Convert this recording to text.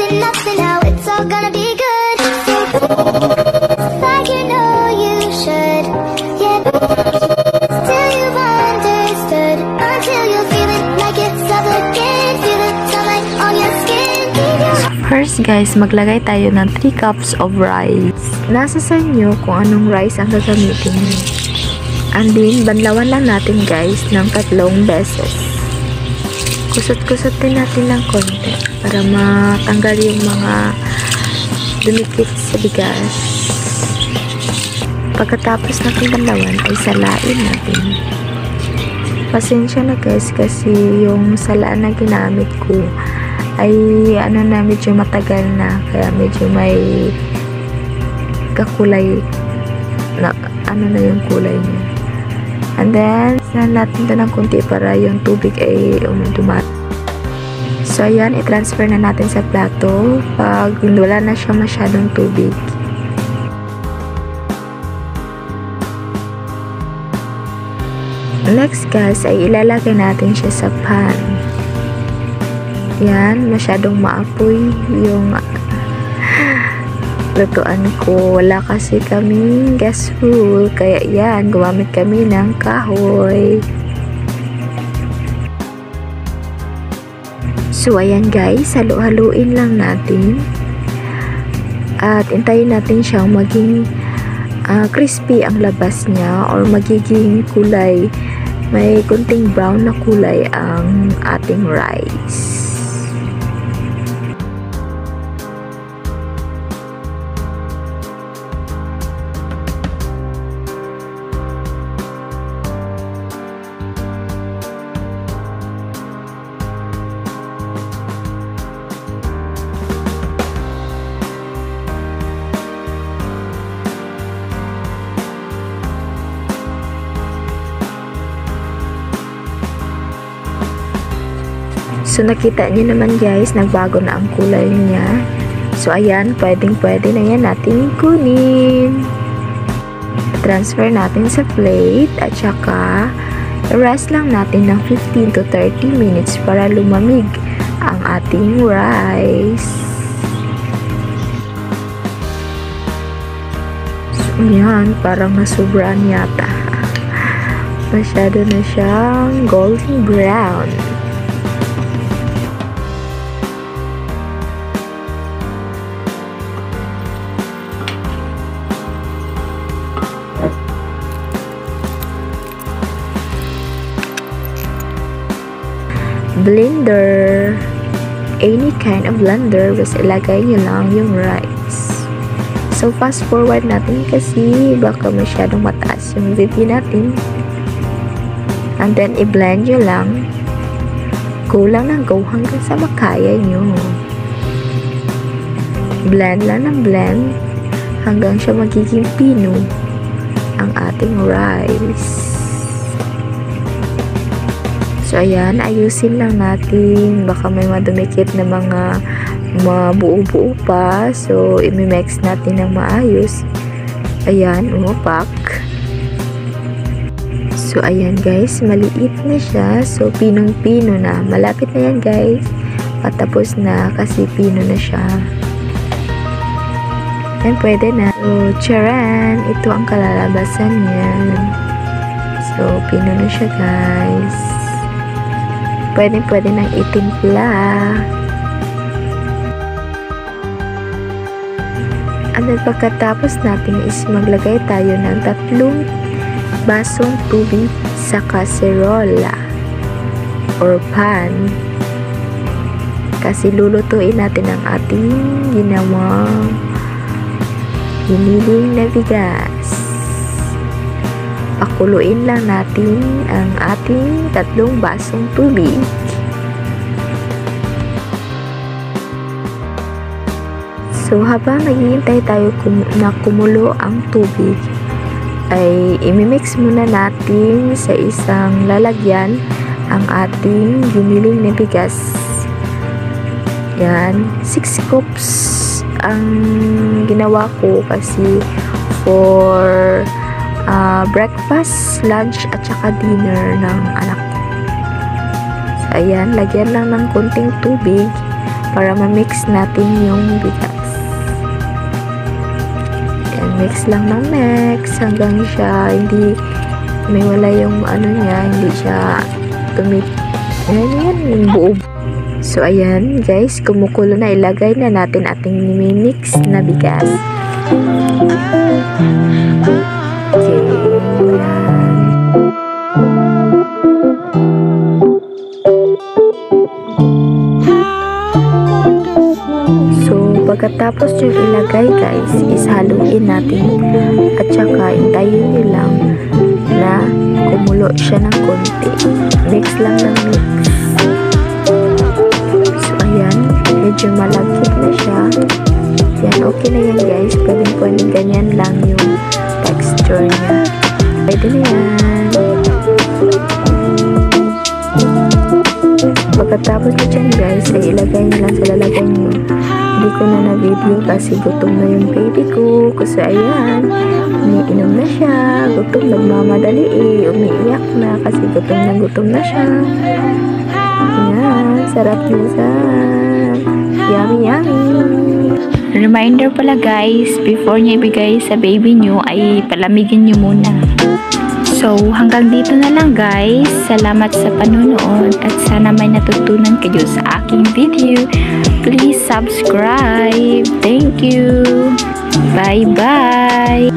feeling nothing now, it's all gonna be good. Like you know you should, yeah. Till you've understood, until you feel it like it's love again. Feel the sunlight on your skin. First guys, maglagay tayo ng 3 cups of rice. Nasa sa inyo kung anong rice ang gagamitin nyo. And then, banlawan lang natin guys ng 3 beses. Kusot-kusot din natin ng konti para matanggal yung mga dumikit sa bigas. Pagkatapos natin banlawan ay salain natin. Pasensya na guys kasi yung salaan na ginamit ko ay medyo matagal na, kaya medyo may kakulay na yung kulay niya. And then saan natin ito ng kunti para yung tubig ay dumat. So ayan, i-transfer na natin sa plato pag wala na siya masyadong tubig. Next guys ay ilalagay natin siya sa pan. Yan, masyadong maapoy yung lutuan ko. Wala kasi kaming gas fuel, kaya yan, gumamit kami ng kahoy. So ayan guys, halo-haluin lang natin at intayin natin siyang maging crispy ang labas niya or magiging kulay, may kunting brown na kulay ang ating rice. So nakita niyo naman guys, nagbago na ang kulay niya. So ayan, pwede na yan natin kunin. Transfer natin sa plate at saka rest lang natin ng 15 to 30 minutes para lumamig ang ating rice. So ayan, parang nasubraan yata. Masyado na siyang golden brown. Blender, any kind of blender, basta ilagay nyo lang yung rice. So fast forward natin kasi baka masyadong mataas yung video natin. And then i-blend nyo lang, go lang ng go hanggang sa makaya nyo. Blend lang ng blend hanggang siya magiging pino ang ating rice. So ayan, ayusin lang natin, baka may madumikit na mga mabuo-buo pa. So imi-mix natin ng maayos. Ayan, umapak. So ayan guys, maliit na siya. So pinong-pino na, malapit na yan guys, patapos na kasi pino na siya. And pwede na. So charan, ito ang kalalabasan niyan. So pino na siya guys. Pwede nang itimpla. And then pagkatapos natin is maglagay tayo ng 3 basong tubig sa kaserola or pan. Kasi lulutuin natin ang ating ginawang giniling na bigas. Pakuluin lang natin ang ating 3 basong tubig. So habang naghihintay tayo na kumulo ang tubig, ay imimix muna natin sa isang lalagyan ang ating giniling na bigas. Yan, 6 cups ang ginawa ko kasi for breakfast, lunch, at saka dinner ng anak ko. So, ayan, lagyan lang ng konting tubig para ma-mix natin yung bigas. Yan, mix lang ng mix hanggang siya hindi may wala yung ano niya, hindi siya yan, yung buo. So ayan guys, kumukulo na, ilagay na natin ating mix na bigas. Okay, yan. So pagkatapos yung ilagay guys, ishaluin natin at saka hintayin nyo lang na kumulo siya ng konti. Mix lang ng mix. So ayan, medyo malagkit na siya. Yan, okay na yan guys. Pwedeng ganyan lang yung texture niya. Pwede na yan. Pagkatapos na dyan guys, ay ilagay nyo lang sa lalagay nyo. Hindi ko na na-video kasi gutom na yung baby ko. Kasi ayan, umiinom na siya. Gutom, nagmamadali umiiyak na kasi gutom na siya. Ayan, sarap niya sa yummy yummy. Reminder pala guys, before nyo ibigay sa baby nyo ay palamigin nyo muna. So, hanggang dito na lang guys. Salamat sa panunood at sana may natutunan kayo sa aking video. Please subscribe. Thank you. Bye-bye.